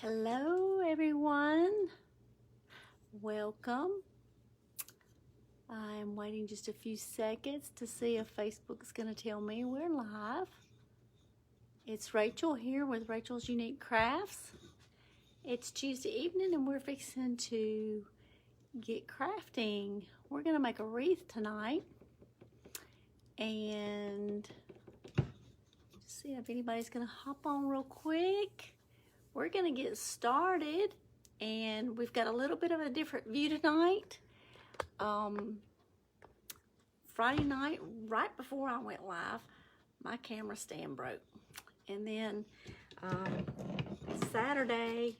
Hello everyone, welcome. I'm waiting just a few seconds to see if Facebook's going to tell me we're live. It's Rachel here with Rachel's Unique Crafts. It's Tuesday evening and we're fixing to get crafting. We're going to make a wreath tonight and just see if anybody's going to hop on real quick. We're gonna get started and we've got a little bit of a different view tonight. Friday night, right before I went live, my camera stand broke. And then Saturday,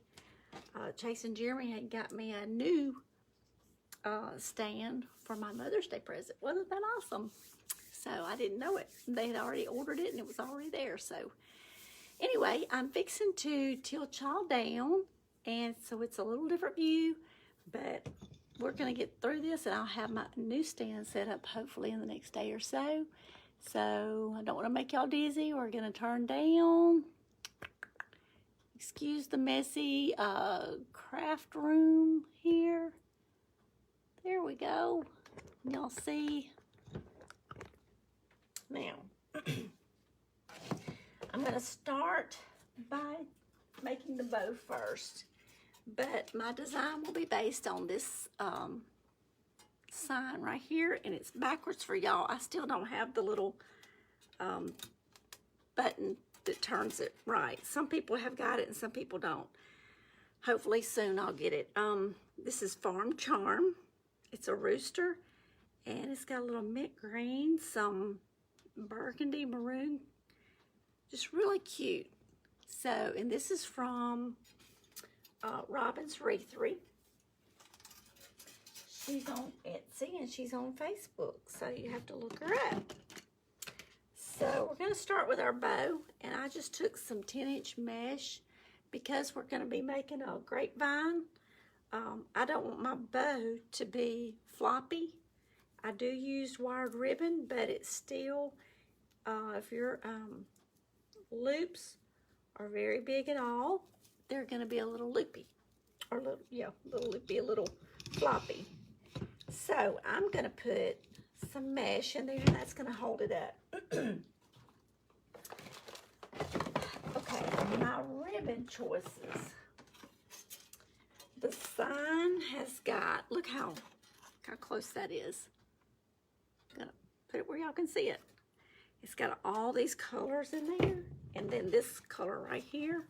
Chase and Jeremy had got me a new stand for my Mother's Day present. Wasn't that awesome? So I didn't know it. They had already ordered it and it was already there. So anyway, I'm fixing to tilt y'all down, and so it's a little different view, but we're going to get through this, and I'll have my new stand set up hopefully in the next day or so. So I don't want to make y'all dizzy. We're going to turn down. Excuse the messy craft room here. There we go. Y'all see? Now, I'm going to start by making the bow first, but my design will be based on this sign right here, and it's backwards for y'all. I still don't have the little button that turns it right. Some people have got it and some people don't. Hopefully soon I'll get it. This is Farm Charm. It's a rooster, and it's got a little mint green, some burgundy maroon. Just really cute. So, and this is from Robin's Wreath. She's on Etsy and she's on Facebook, so you have to look her up. So we're going to start with our bow, and I just took some 10-inch mesh because we're going to be making a grapevine. I don't want my bow to be floppy. I do use wired ribbon, but it's still, if you're loops are very big at all, they're going to be a little loopy, or little, yeah, a little loopy, a little floppy. So I'm going to put some mesh in there, and that's going to hold it up. Okay, my ribbon choices. The sign has got, look how close that is. I'm going to put it where y'all can see it. It's got all these colors in there, and then this color right here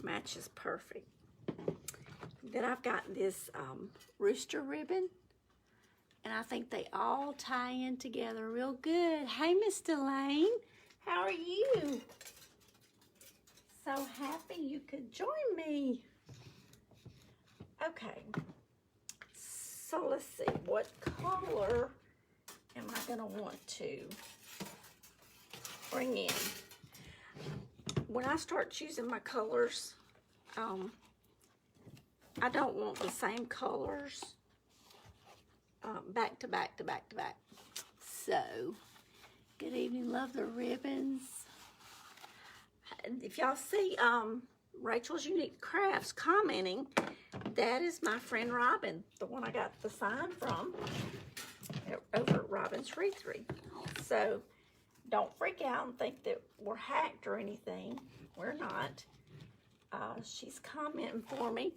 matches perfect. Then I've got this Rooster ribbon, and I think they all tie in together real good. Hey, Miss Delane, how are you? So happy you could join me. Okay, so let's see, what color am I gonna want to bring in? When I start choosing my colors, I don't want the same colors back to back to back to back. So, good evening, love the ribbons. If y'all see Rachel's Unique Crafts commenting, that is my friend Robin, the one I got the sign from over at Robin's Wreath. So, don't freak out and think that we're hacked or anything. We're not. She's commenting for me.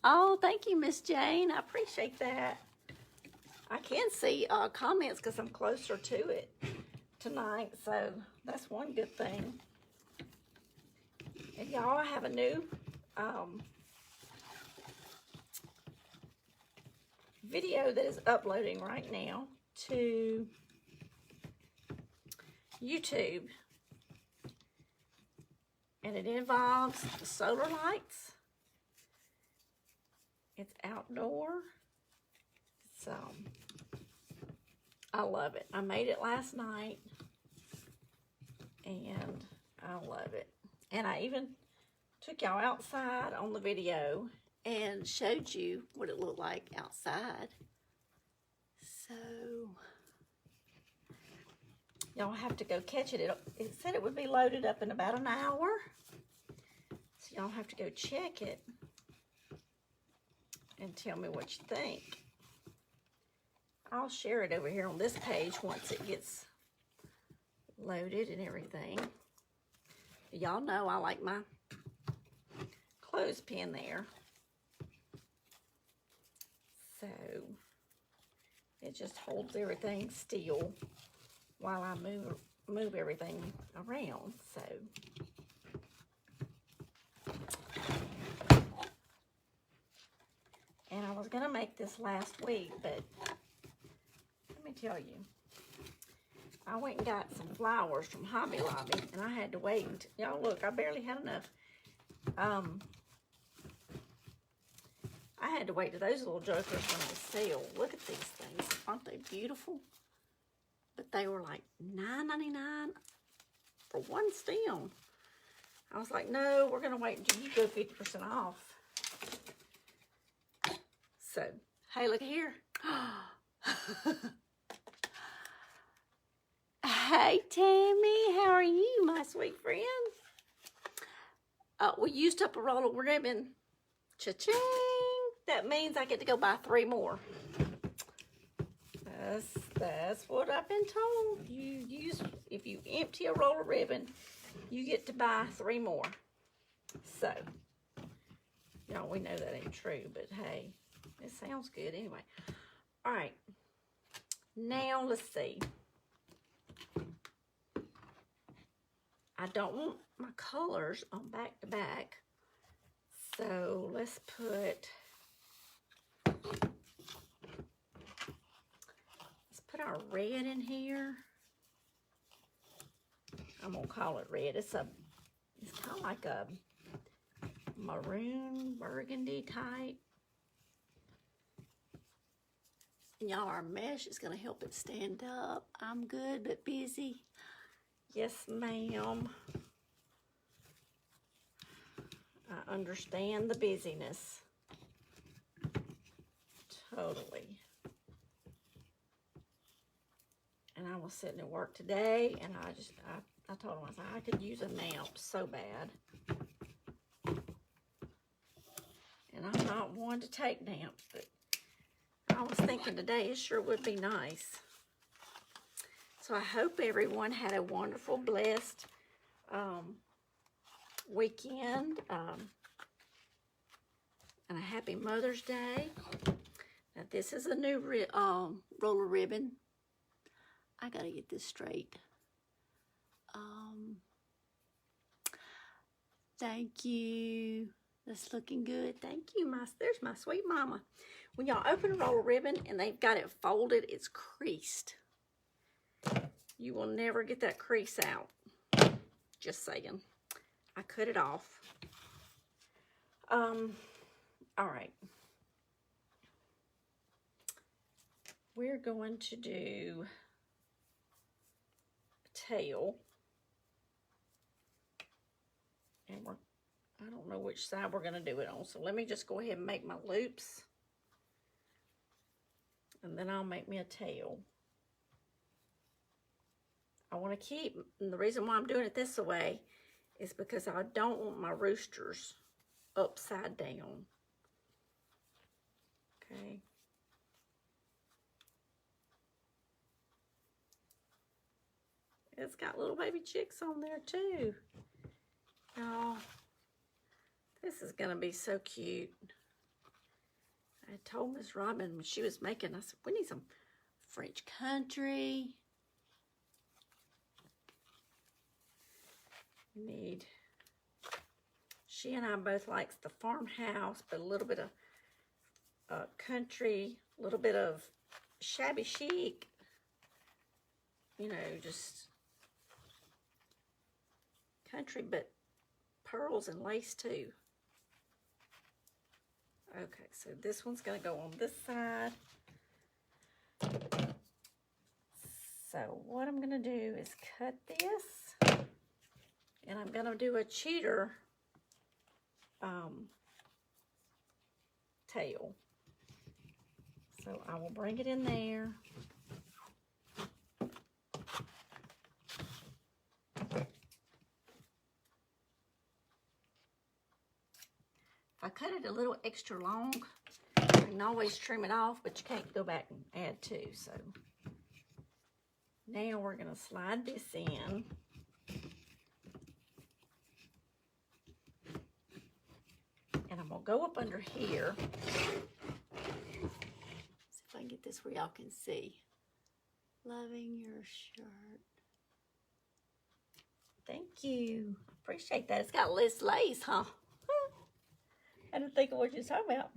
Oh, thank you, Miss Jane. I appreciate that. I can see comments because I'm closer to it tonight, so that's one good thing. And y'all, I have a new video that is uploading right now to YouTube, and it involves the solar lights. It's outdoor. So I love it. I made it last night and I love it. And I even took y'all outside on the video and showed you what it looked like outside. So Y'all have to go catch it. It said it would be loaded up in about an hour. So y'all have to go check it and tell me what you think. I'll share it over here on this page once it gets loaded and everything. Y'all know I like my clothespin there. So it just holds everything still while I move everything around. So and I was gonna make this last week, but let me tell you, I went and got some flowers from Hobby Lobby, and I had to wait until, y'all look, I barely had enough. I had to wait till those little jokers went on sale. Look at these things. Aren't they beautiful? But they were like $9.99 for one stem. I was like, no, we're going to wait until you go 50% off. So, hey, look here. Hey, Tammy, how are you, my sweet friend? We used up a roll of ribbon. Cha-ching! That means I get to go buy 3 more. That's what I've been told. If you empty a roll of ribbon, you get to buy 3 more. So, y'all, we know that ain't true, but hey, it sounds good anyway. All right, now let's see. I don't want my colors on back to back, so let's put our red in here. I'm gonna call it red. It's kind of like a maroon burgundy type. And y'all, our mesh is gonna help it stand up. I'm good but busy. Yes, ma'am. I understand the busyness. Totally. And I was sitting at work today, and I told him, I said, I could use a nap so bad. And I'm not one to take naps, but I was thinking today it sure would be nice. So I hope everyone had a wonderful, blessed weekend, and a happy Mother's Day. Now this is a new roll of ribbon. I gotta get this straight. Thank you. That's looking good. Thank you, there's my sweet mama. When y'all open a roll of ribbon and they've got it folded, it's creased. You will never get that crease out. Just saying. I cut it off. All right. We're going to do a tail. And I don't know which side we're going to do it on. So let me just go ahead and make my loops. And then I'll make me a tail. I want to keep, and the reason why I'm doing it this way is because I don't want my roosters upside down. Okay. It's got little baby chicks on there too. Oh, this is gonna be so cute. I told Miss Robin when she was making, I said, we need some French country. We need, she and I both likes the Farmhouse, but a little bit of country, a little bit of shabby chic, you know, just country, but pearls and lace too. Okay, so this one's gonna go on this side. So what I'm gonna do is cut this, and I'm gonna do a cheater tail. So I will bring it in there. cut it a little extra long. You can always trim it off, but you can't go back and add to. So now we're going to slide this in. And I'm going to go up under here. See if I can get this where y'all can see. Loving your shirt. Thank you. Appreciate that. It's got less lace, huh? I didn't think of what you were talking about.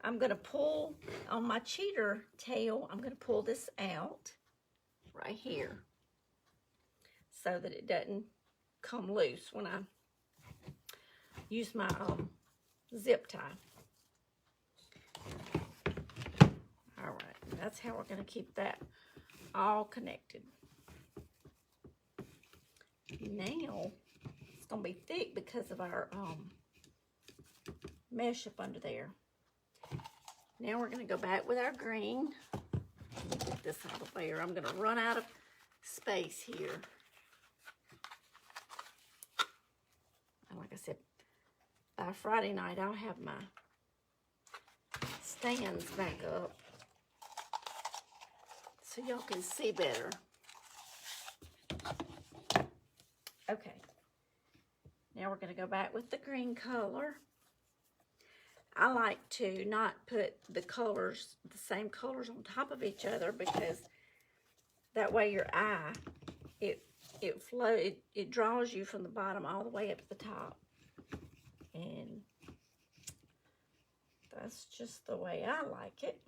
I'm going to pull on my cheater tail. I'm going to pull this out right here so that it doesn't come loose when I use my zip tie. All right, that's how we're going to keep that all connected. Now it's going to be thick because of our mesh up under there. Now we're going to go back with our green. Get this out of there. I'm going to run out of space here. And like I said, by Friday night I'll have my stands back up so y'all can see better. Okay. Now we're going to go back with the green color. I like to not put the colors, the same colors on top of each other, because that way your eye, it draws you from the bottom all the way up to the top. And that's just the way I like it.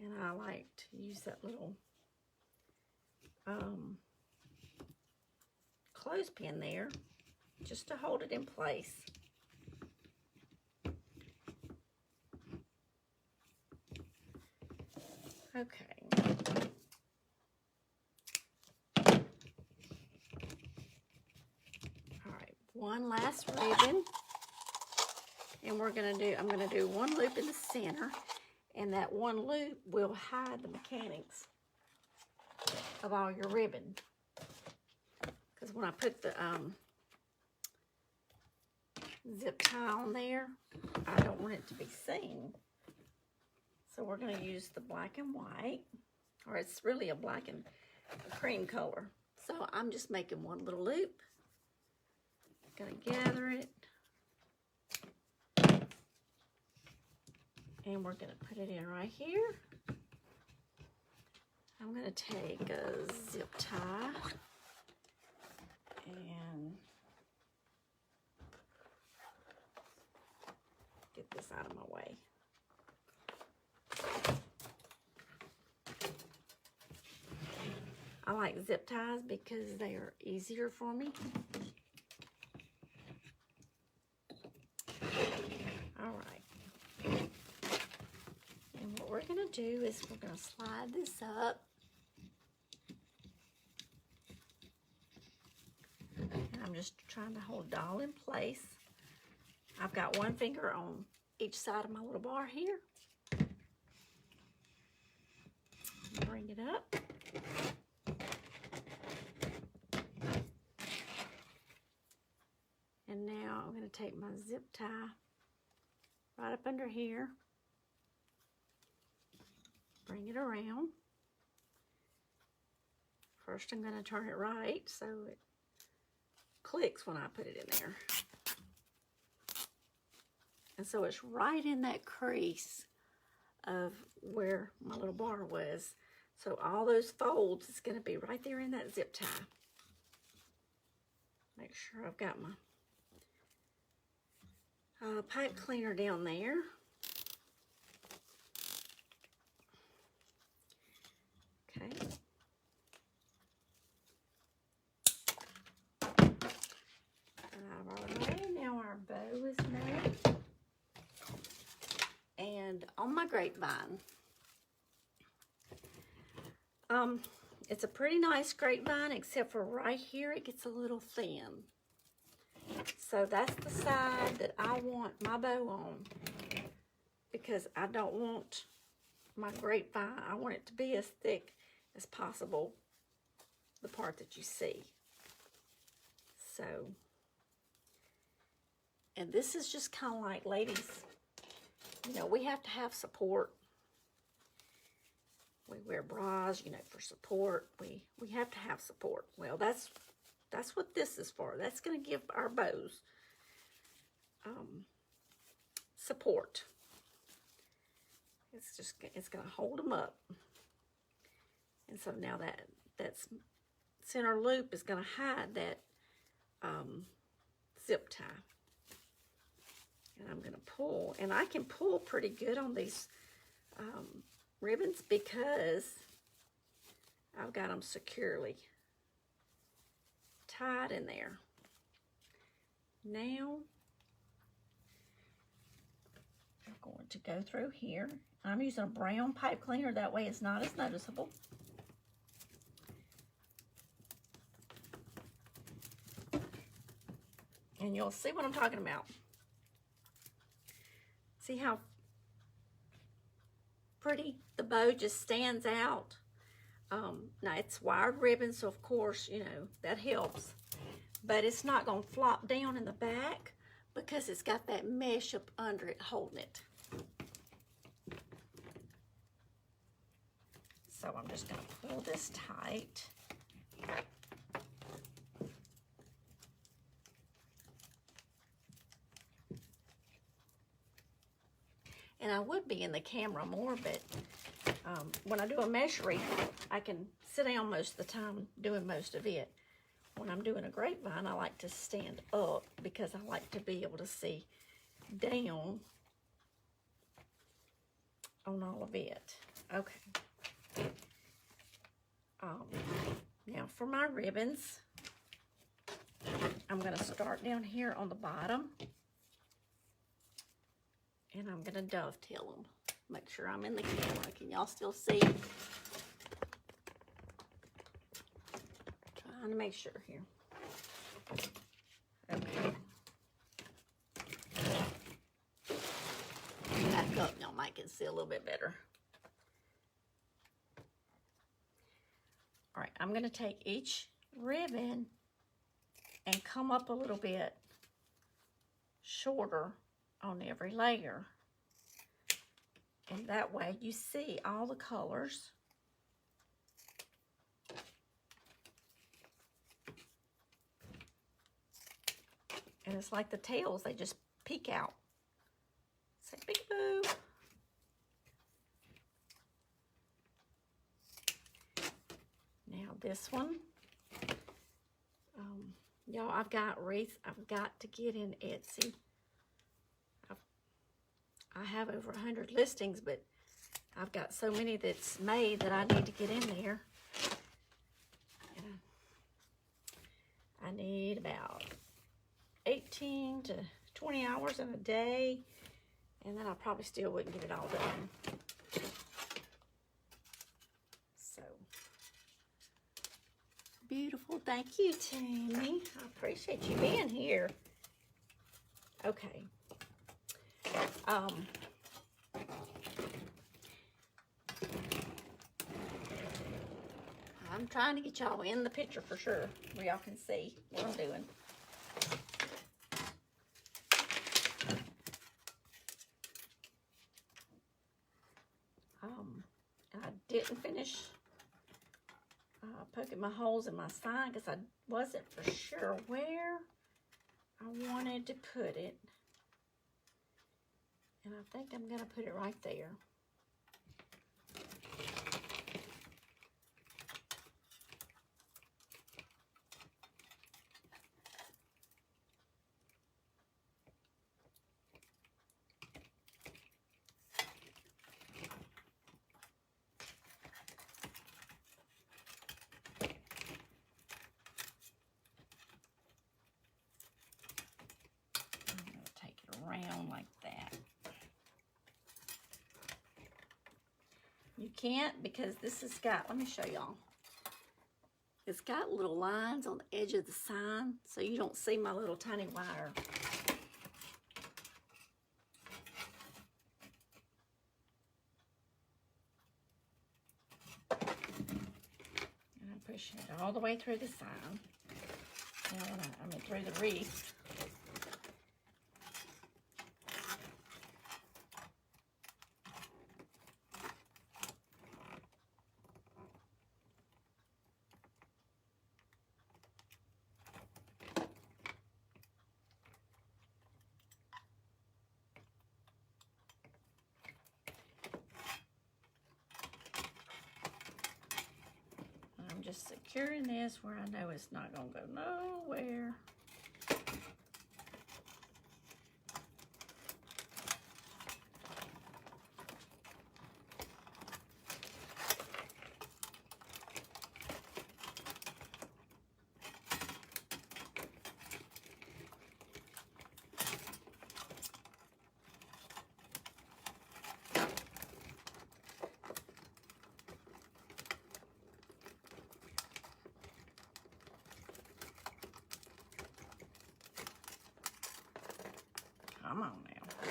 And I like to use that little clothespin there just to hold it in place. Okay. All right, one last ribbon. And I'm going to do one loop in the center, and that one loop will hide the mechanics of all your ribbon. Because when I put the zip tie on there, I don't want it to be seen. So we're going to use the black and white, or it's really a black and cream color. So I'm just making one little loop. Going to gather it. And we're going to put it in right here. I'm going to take a zip tie and get this out of my way. I like zip ties because they are easier for me. All right. And what we're going to do is we're going to slide this up. And I'm just trying to hold it all in place. I've got one finger on each side of my little bar here. Bring it up. And now I'm going to take my zip tie right up under here. Bring it around. First I'm going to turn it right so it clicks when I put it in there. And so it's right in that crease of where my little bar was. So all those folds is going to be right there in that zip tie. Make sure I've got my pipe cleaner down there. Okay. All right, now our bow is made. And on my grapevine, it's a pretty nice grapevine, except for right here it gets a little thin. So that's the side that I want my bow on, because I don't want my grapevine, I want it to be as thick as possible, the part that you see. So, and this is just kind of like, ladies, you know, we have to have support. We wear bras, you know, for support. We have to have support. Well, that's what this is for. That's going to give our bows support. It's going to hold them up. And so now that center loop is going to hide that zip tie. And I'm going to pull, and I can pull pretty good on these ribbons because I've got them securely tied in there. Now I'm going to go through here. I'm using a brown pipe cleaner, that way it's not as noticeable. And you'll see what I'm talking about. See how pretty the bow just stands out? Now it's wired ribbon, so of course, you know, that helps. But it's not going to flop down in the back because it's got that mesh up under it holding it. So I'm just going to pull this tight. And I would be in the camera more, but when I do a mesh wreath, I can sit down most of the time doing most of it. When I'm doing a grapevine, I like to stand up because I like to be able to see down on all of it. Okay. Now for my ribbons, I'm going to start down here on the bottom. And I'm going to dovetail them. Make sure I'm in the camera. Can y'all still see? Trying to make sure here. Okay. Back up. Y'all might can see a little bit better. All right. I'm going to take each ribbon and come up a little bit shorter on every layer, and that way you see all the colors. And it's like the tails, they just peek out. Say peek-a-boo. Now this one, y'all, I've got Wreath. I've got to get in Etsy. I have over 100 listings, but I've got so many that's made that I need to get in there. And I need about 18 to 20 hours in a day, and then I probably still wouldn't get it all done. So, beautiful. Thank you, Tammy. I appreciate you being here. Okay. I'm trying to get y'all in the picture for sure, where y'all can see what I'm doing. I didn't finish poking my holes in my sign because I wasn't for sure where I wanted to put it. And I think I'm going to put it right there. I'm going to take it around like that. You can't because this has got, let me show y'all. It's got little lines on the edge of the sign, so you don't see my little tiny wire. all the way through the sign. I mean through the wreath. I'm just securing this where I know it's not going to go nowhere. Come on now.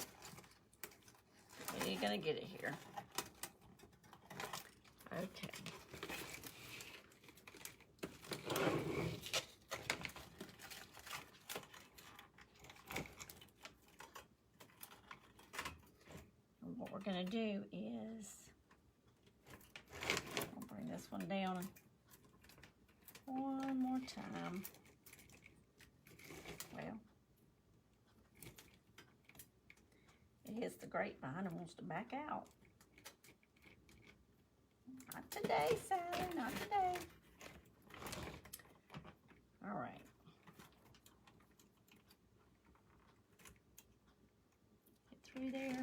When are you gonna get it here? Okay. And what we're gonna do is, I'll bring this one down one more time. Well, it hits the grapevine and wants to back out. Not today, Sally, not today. All right. Get through there.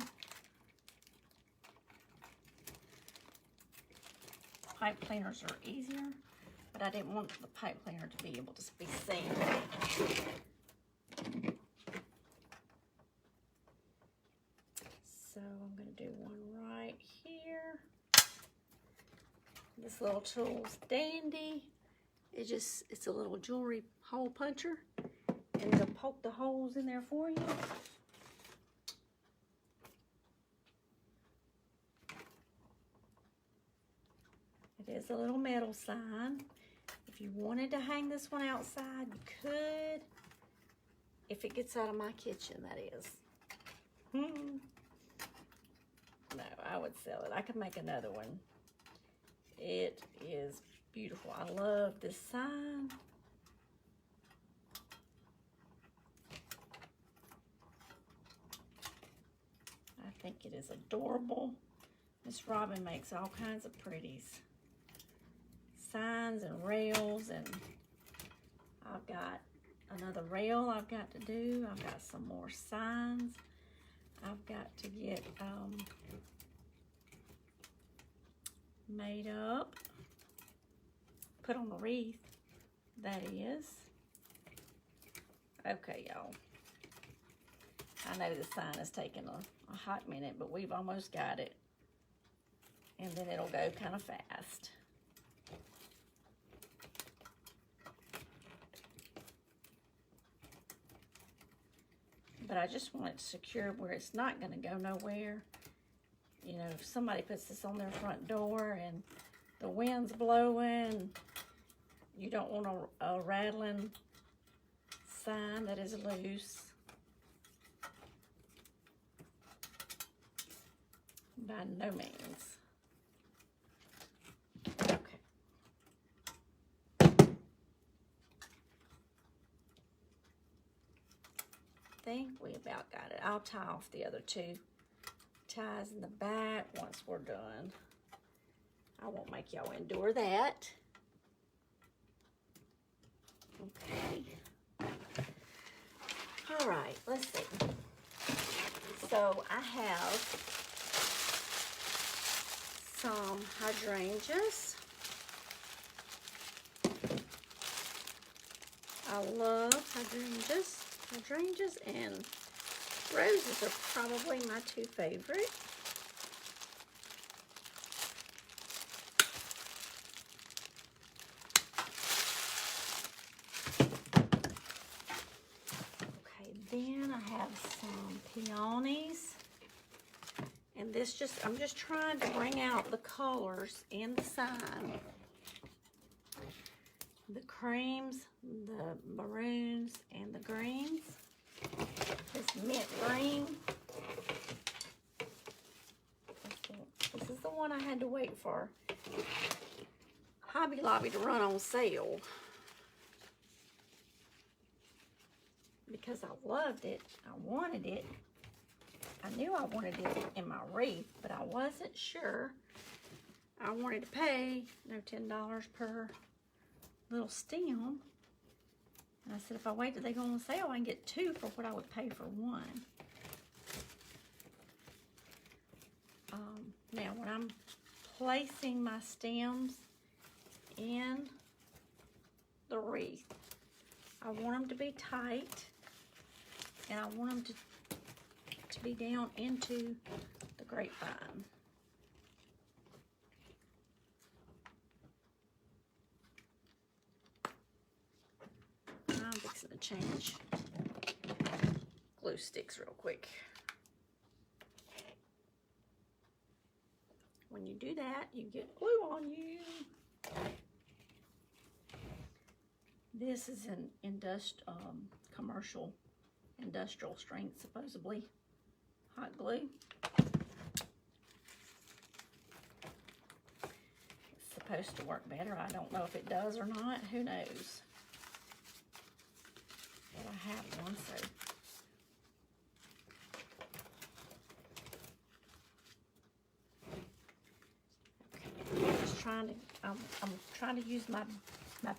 Pipe cleaners are easier, but I didn't want the pipe cleaner to be able to be seen. So I'm going to do one right here. This little tool's dandy. It's a little jewelry hole puncher, and it'll poke the holes in there for you. It is a little metal sign. If you wanted to hang this one outside, you could. If it gets out of my kitchen, that is. No, I would sell it. I could make another one. It is beautiful. I love this sign. I think it is adorable. Miss Robin makes all kinds of pretties. Signs and rails, and I've got another rail I've got to do. I've got some more signs I've got to get made up, put on the wreath, that is. Okay, y'all. I know the sign is taking a hot minute, but we've almost got it. And then it'll go kind of fast. But I just want it secured where it's not going to go nowhere. You know, if somebody puts this on their front door and the wind's blowing, you don't want a rattling sign that is loose. By no means. Okay. I think we about got it. I'll tie off the other two ties in the back once we're done. I won't make y'all endure that. Okay. All right, let's see. So I have some hydrangeas. I love hydrangeas. Hydrangeas and roses are probably my two favorite. Okay, then I have some peonies. And this I'm just trying to bring out the colors in the sign. the creams, the maroons, and the greens. This mint green. This is the one I had to wait for Hobby Lobby to run on sale. Because I loved it. I wanted it. I knew I wanted it in my wreath, but I wasn't sure. I wanted to pay, $10 per little stem. And I said, if I wait till they go on sale, I can get 2 for what I would pay for 1. Now, when I'm placing my stems in the wreath, I want them to be tight, and I want them to be down into the grapevine. I'm fixing to change glue sticks real quick. When you do that, you get glue on you. This is an commercial industrial strength, supposedly, hot glue. It's supposed to work better. I don't know if it does or not. Who knows? But I have one, so. I'm trying to use my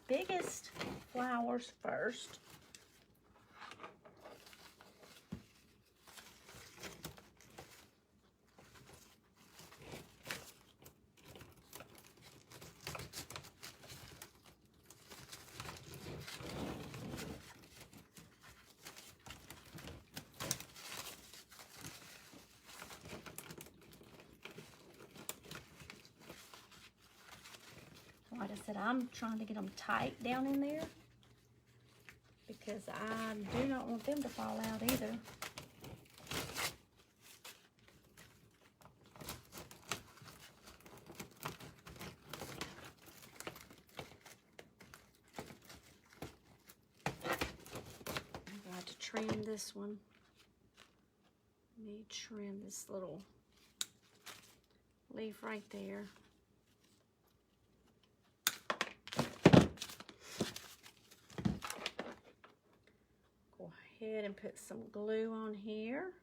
biggest flowers first. Like I said, I'm trying to get them tight down in there because I do not want them to fall out either. I'm going to trim this one. Let me trim this little leaf right there. Ahead and put some glue on here.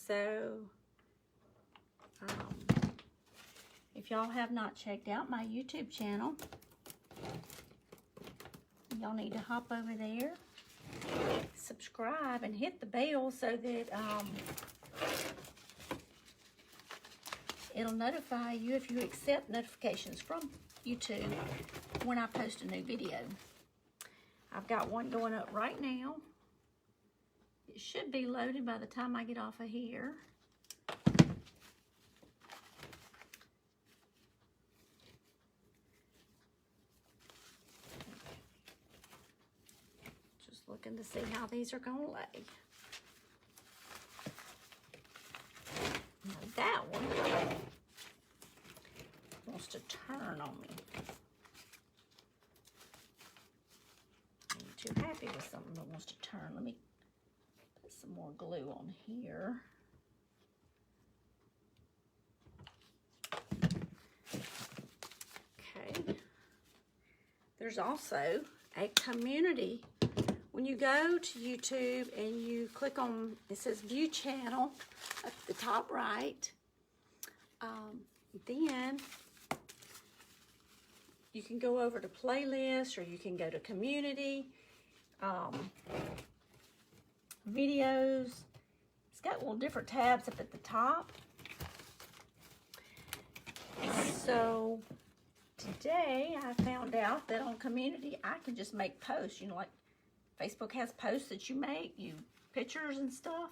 So if y'all have not checked out my YouTube channel, y'all need to hop over there, subscribe, and hit the bell so that it'll notify you if you accept notifications from YouTube when I post a new video. I've got one going up right now. It should be loaded by the time I get off of here. Just looking to see how these are going to lay. Now that one wants to turn on me. Too happy with something that wants to turn. Let me put some more glue on here. Okay. There's also a community. When you go to YouTube and you click on, it says view channel at the top right, then you can go over to playlist, or you can go to community. Videos. It's got little different tabs up at the top. So today I found out that on community I can just make posts. You know, like Facebook has posts that you make, pictures and stuff.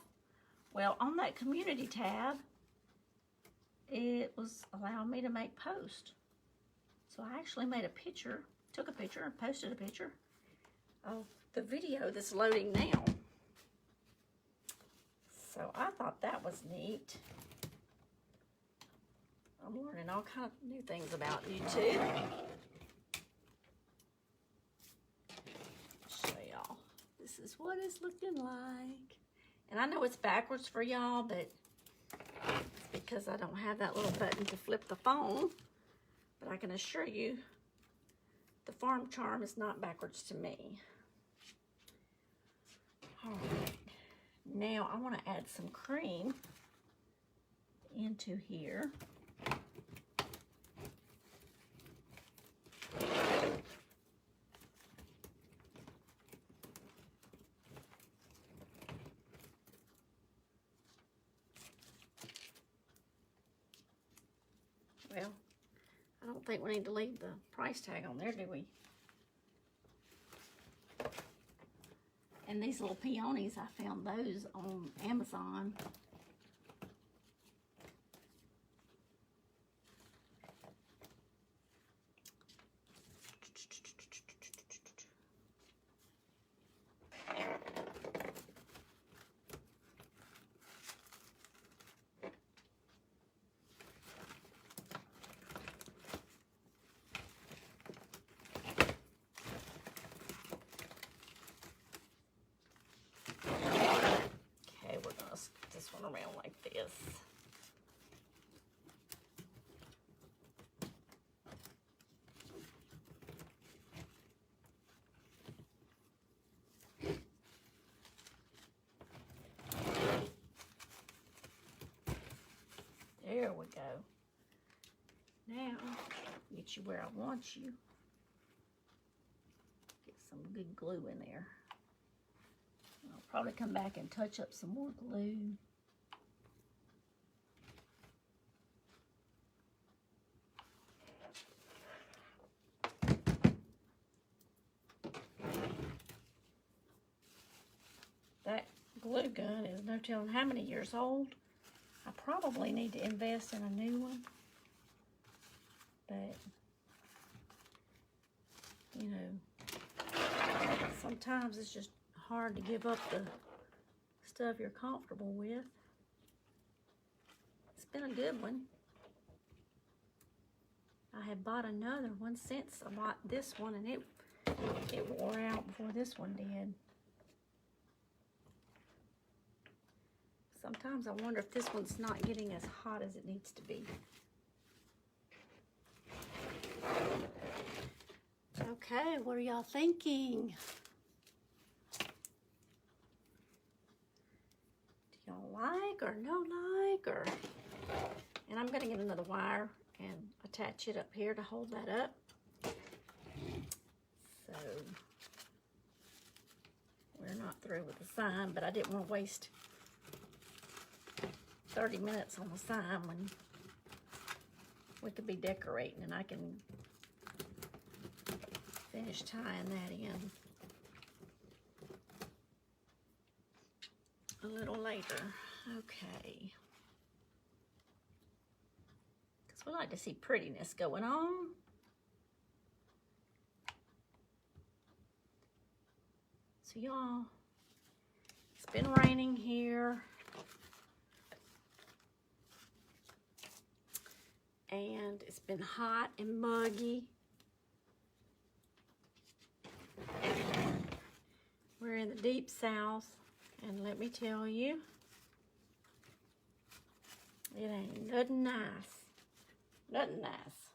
Well, on that community tab, it was allowing me to make posts. So I actually made a picture, took a picture and posted a picture of the video that's loading now. So I thought that was neat. I'm learning all kinds of new things about YouTube. this is what it's looking like. And I know it's backwards for y'all, but it's because I don't have that little button to flip the phone. But I can assure you, the farm charm is not backwards to me. All right. Now I want to add some cream into here. Well, I don't think we need to leave the price tag on there, do we? And these little peonies, I found those on Amazon. Around like this. There we go. Now, get you where I want you. Get some good glue in there. I'll probably come back and touch up some more glue. That glue gun is no telling how many years old. I probably need to invest in a new one. But, you know, sometimes it's just hard to give up the stuff you're comfortable with. It's been a good one. I had bought another one since I bought this one, and it wore out before this one did. Sometimes I wonder if this one's not getting as hot as it needs to be. Okay, what are y'all thinking? Do y'all like or no like or? And I'm gonna get another wire and attach it up here to hold that up. So we're not through with the sign, but I didn't want to waste 30 minutes on the sign when we could be decorating, and I can finish tying that in a little later. Okay. Because we like to see prettiness going on. So y'all, it's been raining here. And it's been hot and muggy. We're in the deep south, and let me tell you, it ain't nothing nice. Nothing nice.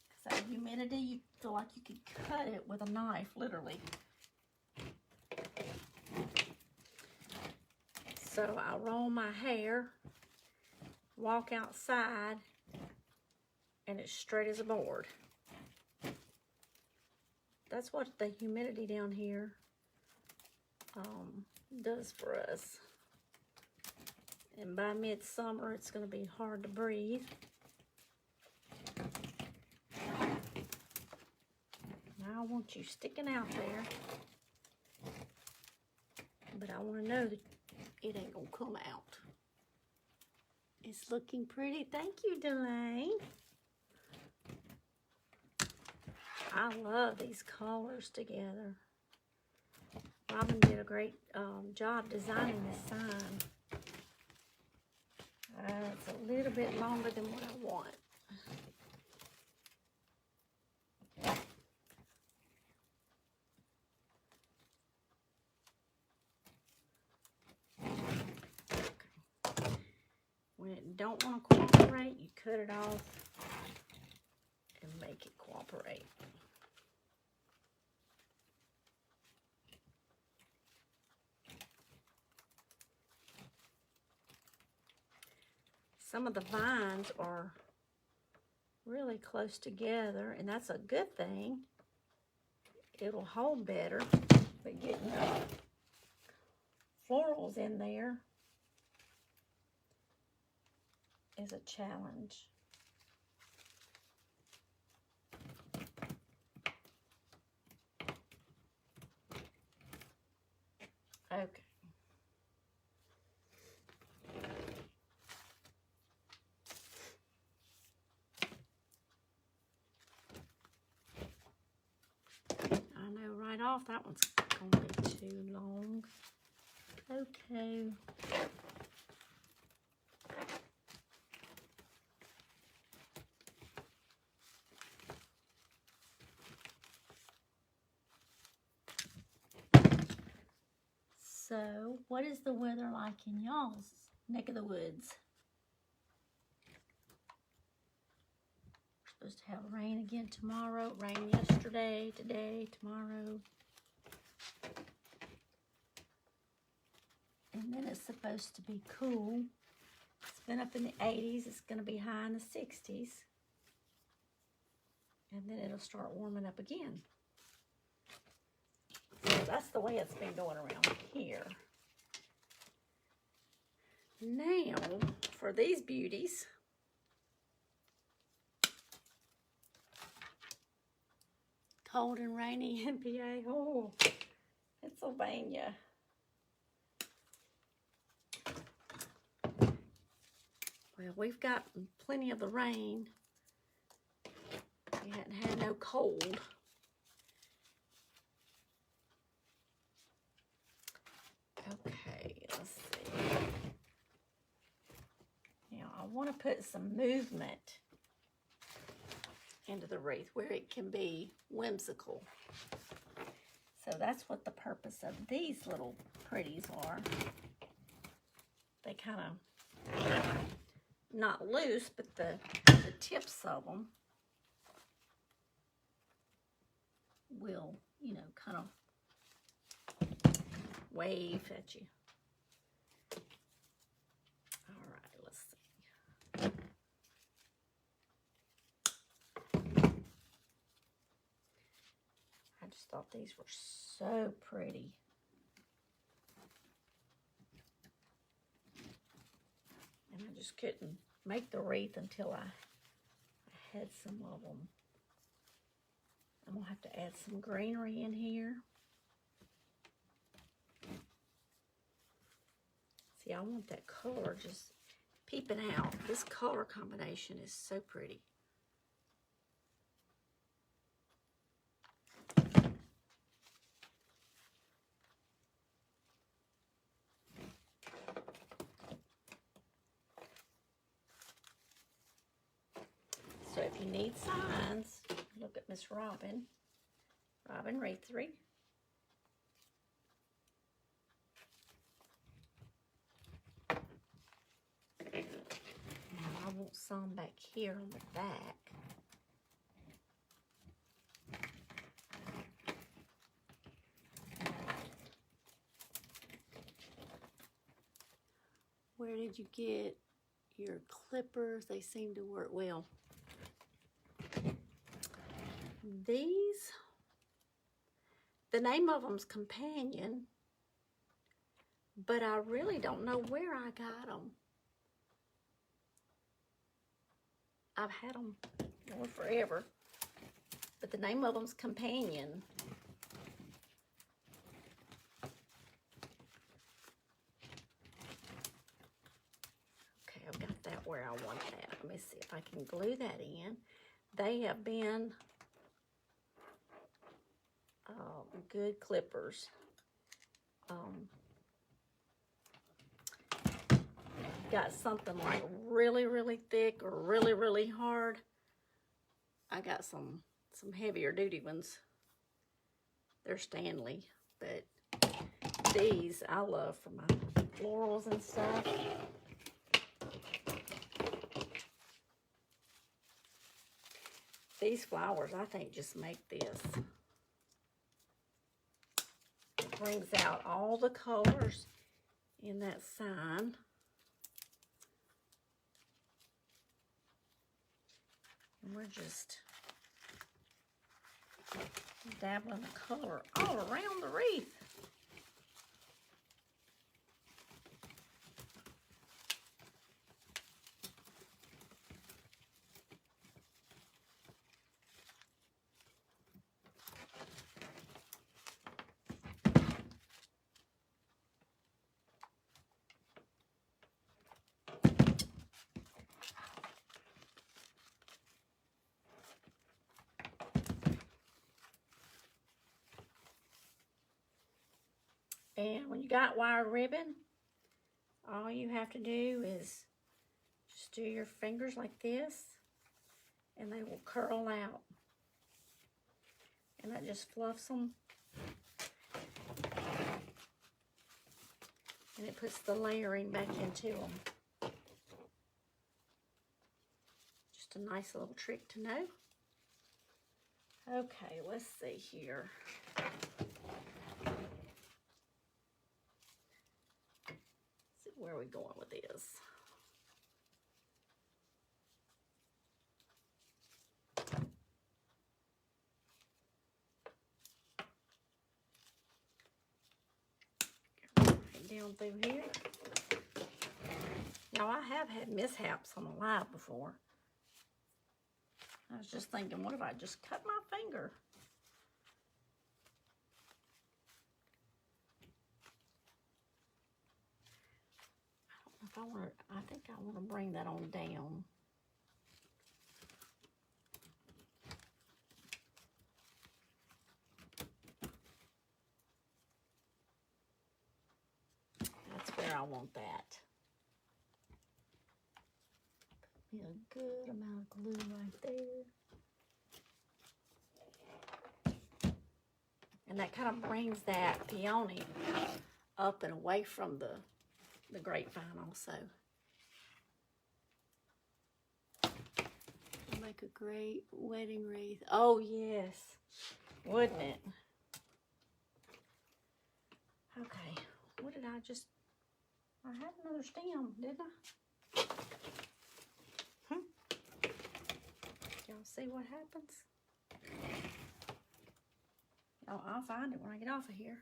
Because that humidity, you feel like you could cut it with a knife, literally. So I roll my hair, walk outside, and it's straight as a board. That's what the humidity down here does for us. And by midsummer, it's going to be hard to breathe. Now I want you sticking out there, but I want to know that it ain't going to come out. It's looking pretty. Thank you, Delane. I love these colors together. Robin did a great job designing this sign. It's a little bit longer than what I want. it don't want to cooperate, you cut it off and make it cooperate. Some of the vines are really close together, and that's a good thing. It'll hold better, but getting the florals in there is a challenge. Okay. I know right off that one's going to be too long. Okay. So, what is the weather like in y'all's neck of the woods? We're supposed to have rain again tomorrow. Rain yesterday, today, tomorrow. And then it's supposed to be cool. It's been up in the 80s. It's going to be high in the 60s. And then it'll start warming up again. So that's the way it's been going around here. Now, for these beauties, cold and rainy in PA. Oh, Pennsylvania. Well, we've got plenty of the rain. We hadn't had no cold. Okay, let's see. Now, I want to put some movement into the wreath where it can be whimsical. So that's what the purpose of these little pretties are. They kind of, not loose, but the tips of them will, you know, kind of wave at you. All right, let's see. I just thought these were so pretty. And I just couldn't make the wreath until I had some of them. I'm gonna have to add some greenery in here. See, I want that color just peeping out. This color combination is so pretty. So if you need signs, look at Miss Robin. Robin Wreath. I want some back here on the back. Where did you get your clippers? They seem to work well. These, the name of them's Companion, but I really don't know where I got them. I've had them forever, but the name of them's Companion. Okay, I've got that where I want that. Let me see if I can glue that in. They have been good clippers. Got something like really thick or really hard. I got some heavier duty ones. They're Stanley, but these I love for my florals and stuff. These flowers, I think, just make this. It brings out all the colors in that sign. And we're just dabbling the color all around the wreath. And when you got wire ribbon, all you have to do is just do your fingers like this, and they will curl out. And that just fluffs them. And it puts the layering back into them. Just a nice little trick to know. Okay, let's see here. Where are we going with this? Right down through here. Now, I have had mishaps on the live before. I was just thinking, what if I just cut my finger? I think I want to bring that on down. That's where I want that. Be a good amount of glue right there. And that kind of brings that peony up and away from the grapevine also. It'll make a great wedding wreath. Oh yes, wouldn't it? Okay, what did I just, I had another stem, didn't I? Y'all see what happens? Oh, I'll find it when I get off of here.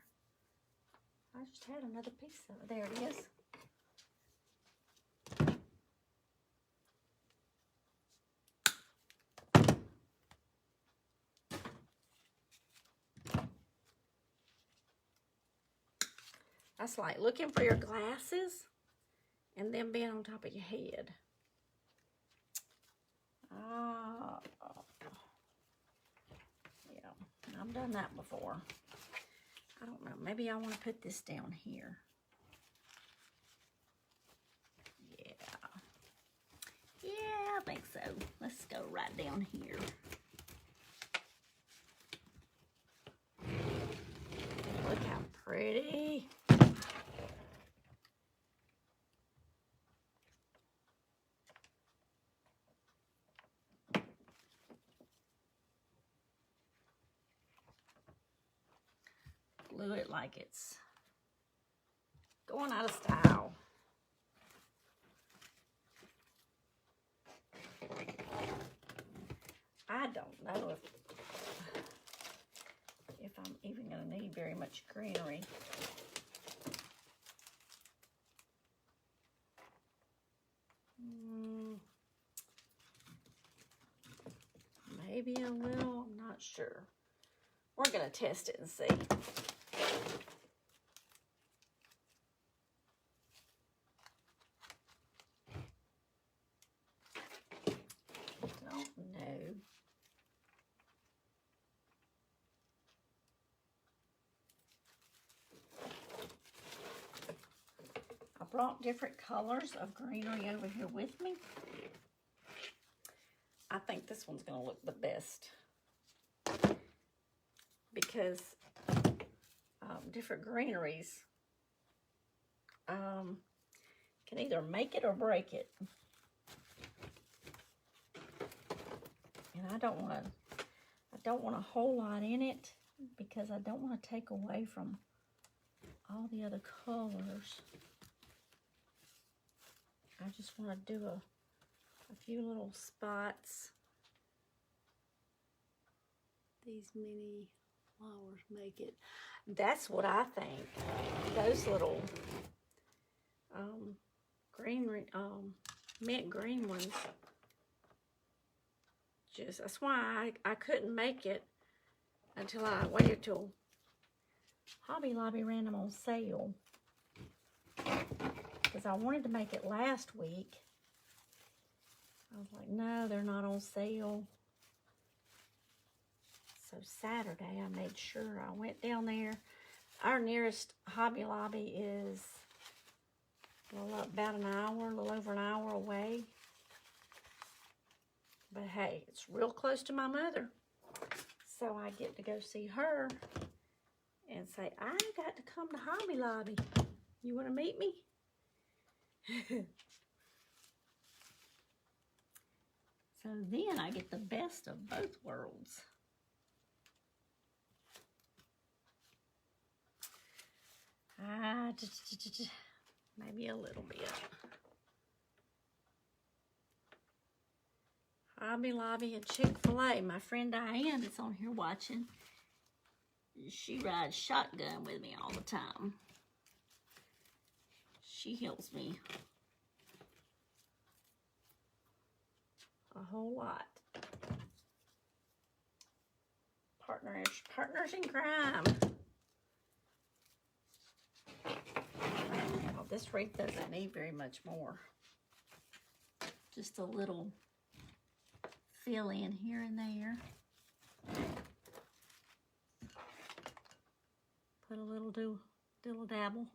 I just had another piece of it. There it is. That's like looking for your glasses and then being on top of your head. Yeah, I've done that before. I don't know, maybe I want to put this down here. Yeah, I think so. Let's go right down here. Look how pretty. Glue it like it's going out of style. I don't know if I'm even going to need very much greenery. Maybe a little, I'm not sure. We're going to test it and see. Don't know. I brought different colors of greenery over here with me. I think this one's going to look the best because different greeneries can either make it or break it. And I don't want a whole lot in it because I don't want to take away from all the other colors. I just want to do a few little spots. These mini flowers make it. That's what I think. Those little mint green ones. That's why I couldn't make it until I waited till Hobby Lobby ran them on sale. Because I wanted to make it last week. I was like, no, they're not on sale. So Saturday, I made sure I went down there. Our nearest Hobby Lobby is about an hour, a little over an hour away. But hey, it's real close to my mother. So I get to go see her and say, I got to come to Hobby Lobby. You want to meet me? So then I get the best of both worlds. Maybe a little bit. Hobby Lobby and Chick-fil-A. My friend Diane that's on here watching, she rides shotgun with me all the time. She helps me a whole lot. Partners in crime. Well, this wreath doesn't need very much more. Just a little fill in here and there. Put a little diddle dabble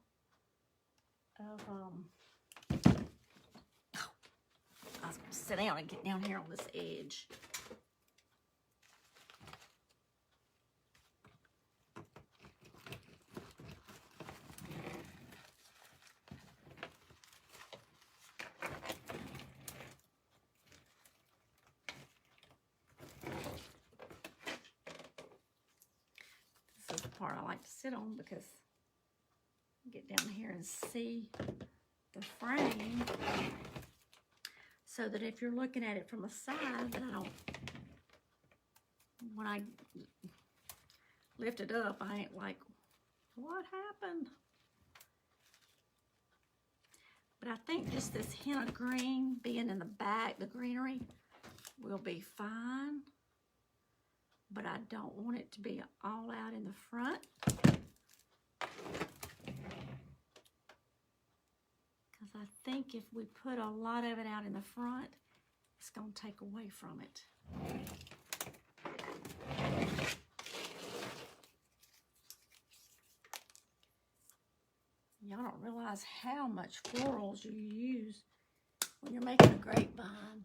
of I was gonna sit down and get down here on this edge. This is the part I like to sit on because I get down here and see the frame, so that if you're looking at it from a side, that when I lift it up, I ain't like, what happened? But I think just this hint of green being in the back, the greenery, will be fine. But I don't want it to be all out in the front. Because I think if we put a lot of it out in the front, it's going to take away from it. Y'all don't realize how much florals you use when you're making a grapevine.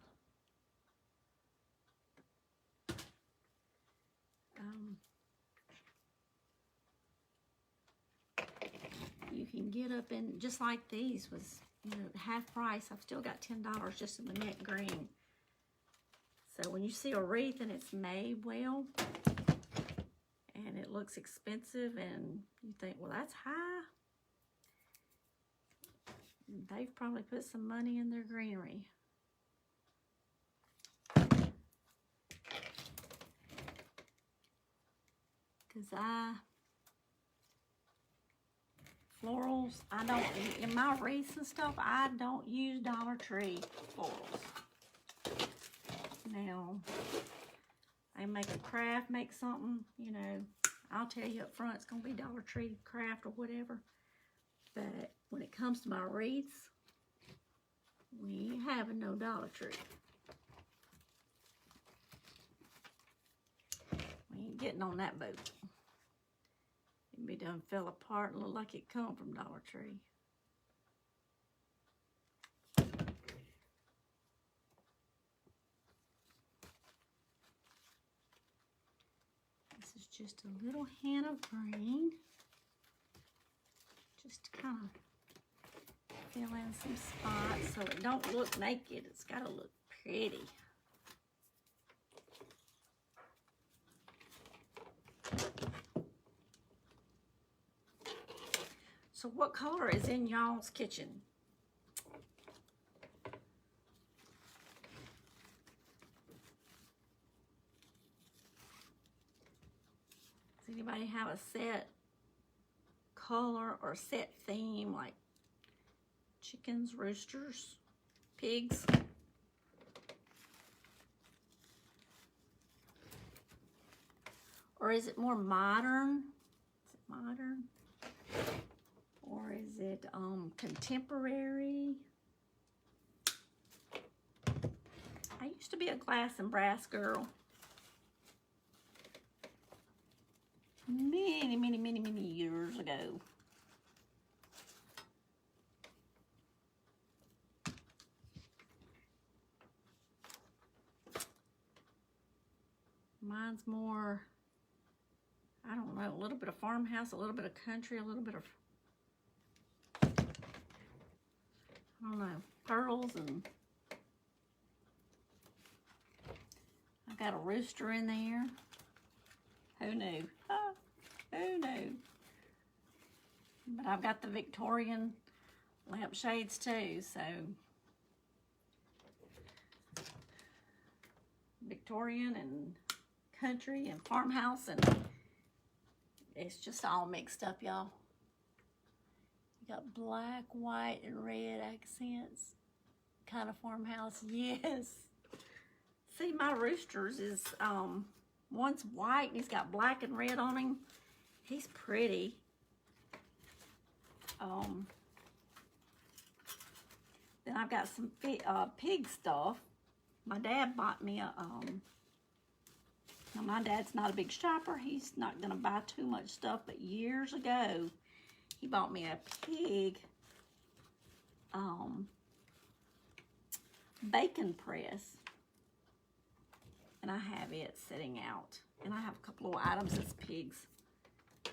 You can get up in, just like these was, you know, half price. I've still got $10 just in the mint green. So when you see a wreath and it's made well, and it looks expensive, and you think, well, that's high, they've probably put some money in their greenery. Because florals, I don't, in my wreaths and stuff, I don't use Dollar Tree florals. Now, I make a craft, make something, you know, I'll tell you up front it's going to be Dollar Tree craft or whatever. But when it comes to my wreaths, we ain't having no Dollar Tree. We ain't getting on that boat. It be done fell apart and look like it come from Dollar Tree. This is just a little hint of green. Just to kind of fill in some spots so it don't look naked. It's got to look pretty. So what color is in y'all's kitchen? Does anybody have a set color or set theme, like chickens, roosters, pigs? Or is it more modern? Is it modern? Or is it contemporary? I used to be a glass and brass girl. Many years ago. Mine's more, I don't know, a little bit of farmhouse, a little bit of country, a little bit of, I don't know, pearls, and I've got a rooster in there. Who knew? Oh, who knew? But I've got the Victorian lampshades too, so Victorian and country and farmhouse, and it's just all mixed up, y'all. You got black, white, and red accents. Kind of farmhouse, yes. See, my roosters is, one's white and he's got black and red on him. He's pretty. Then I've got some pig stuff. My dad bought me a, now my dad's not a big shopper. He's not gonna buy too much stuff, but years ago, he bought me a pig bacon press. And I have it sitting out. And I have a couple of items that's pigs. So,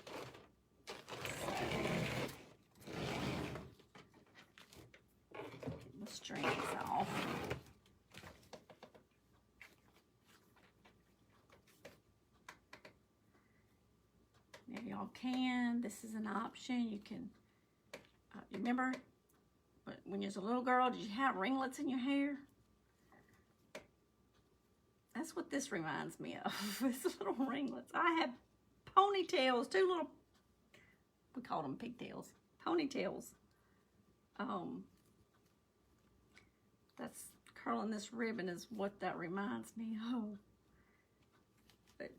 get the strings off. Now y'all can, this is an option. You can, remember when you was a little girl, did you have ringlets in your hair? That's what this reminds me of. It's little ringlets. I have ponytails, two little, we call them pigtails, ponytails. That's curling this ribbon is what that reminds me of. But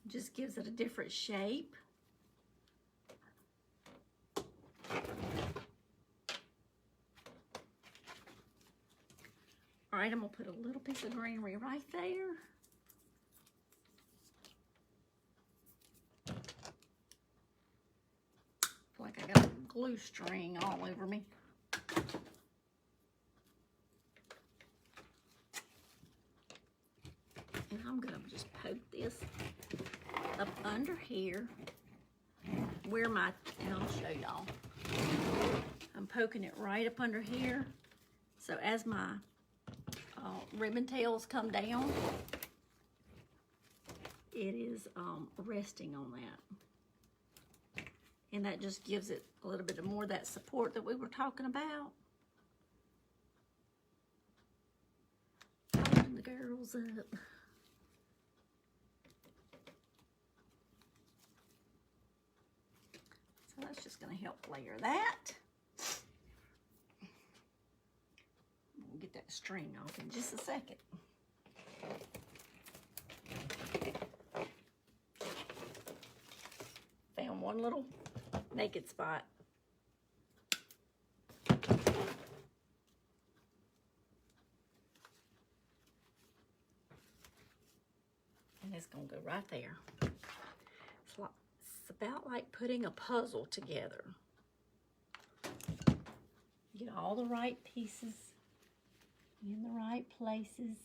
just gives it a different shape. All right, I'm gonna put a little piece of greenery right there. Feel like I got a glue string all over me. And I'm gonna just poke this up under here where my, and I'll show y'all. I'm poking it right up under here. So as my ribbon tails come down, it is resting on that. And that just gives it a little bit more of that support that we were talking about. Holding the girls up. So that's just going to help layer that. We'll get that string off in just a second. Found one little naked spot. And it's going to go right there. It's about like putting a puzzle together. Get all the right pieces in the right places.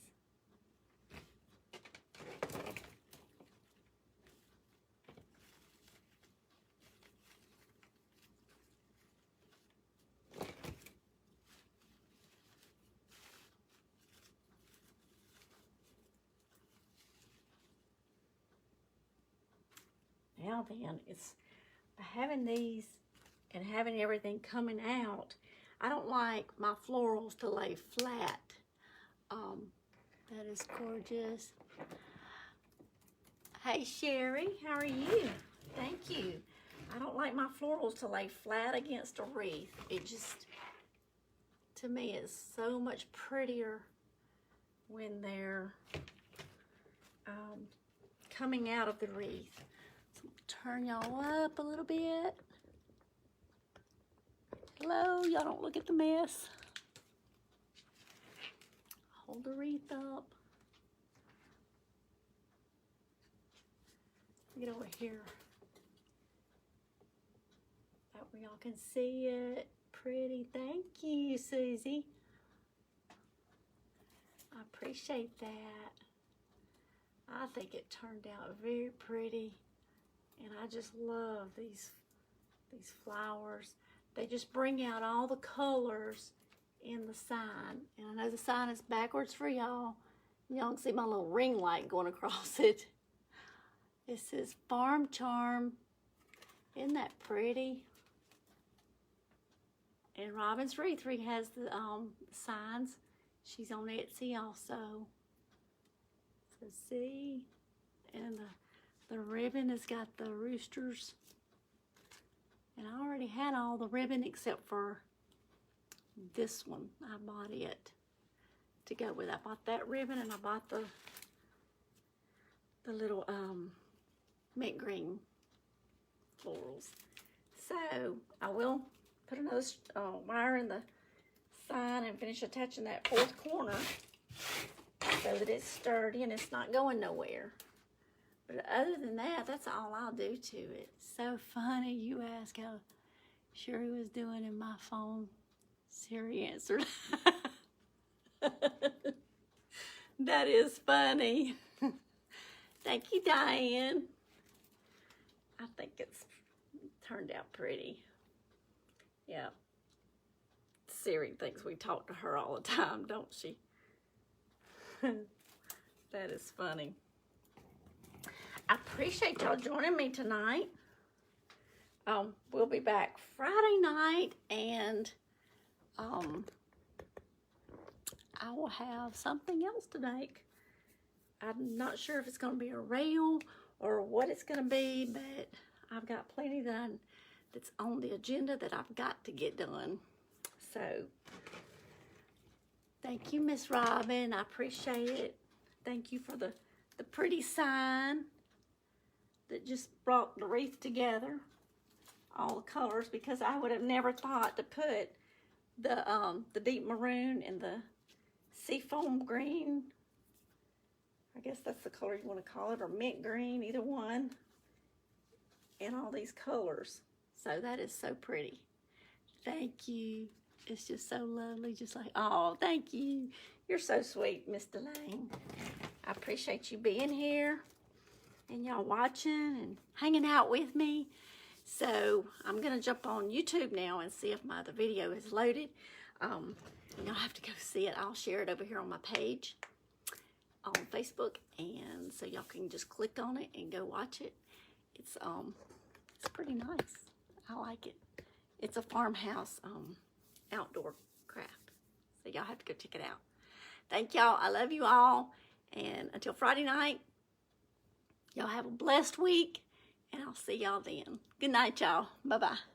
Now then, it's by having these and having everything coming out, I don't like my florals to lay flat. That is gorgeous. Hey Sherry, how are you? Thank you. I don't like my florals to lay flat against a wreath. It just, to me, is so much prettier when they're coming out of the wreath. So turn y'all up a little bit. Hello, y'all don't look at the mess. Hold the wreath up. Get over here. That way y'all can see it. Pretty. Thank you, Susie. I appreciate that. I think it turned out very pretty. And I just love these flowers. They just bring out all the colors in the sign. And I know the sign is backwards for y'all. Y'all can see my little ring light going across it. It says Farm Charm. Isn't that pretty? And Robin's Wreath has the signs. She's on Etsy also. So see, and the ribbon has got the roosters. And I already had all the ribbon except for this one. I bought it to go with. I bought that ribbon and I bought the little mint green florals. So I will put another wire in the sign and finish attaching that fourth corner so that it's sturdy and it's not going nowhere. But other than that, that's all I'll do to it. So funny you ask how Sherry was doing in my phone. Siri answered. That is funny. Thank you, Diane. I think it's turned out pretty. Yeah. Siri thinks we talk to her all the time, don't she? That is funny. I appreciate y'all joining me tonight. We'll be back Friday night, and I will have something else to make. I'm not sure if it's going to be a reel or what it's going to be, but I've got plenty that's on the agenda that I've got to get done. So, thank you, Miss Robin. I appreciate it. Thank you for the pretty sign that just brought the wreath together. All the colors, because I would have never thought to put the deep maroon and the seafoam green. I guess that's the color you want to call it, or mint green, either one. And all these colors. So that is so pretty. Thank you. It's just so lovely, just like, oh, thank you. You're so sweet, Miss Delane. I appreciate you being here and y'all watching and hanging out with me. So I'm going to jump on YouTube now and see if my other video is loaded. Y'all have to go see it. I'll share it over here on my page on Facebook, and so y'all can just click on it and go watch it. It's pretty nice. I like it. It's a farmhouse outdoor craft. So y'all have to go check it out. Thank y'all. I love you all. And until Friday night, y'all have a blessed week. And I'll see y'all then. Good night, y'all. Bye-bye.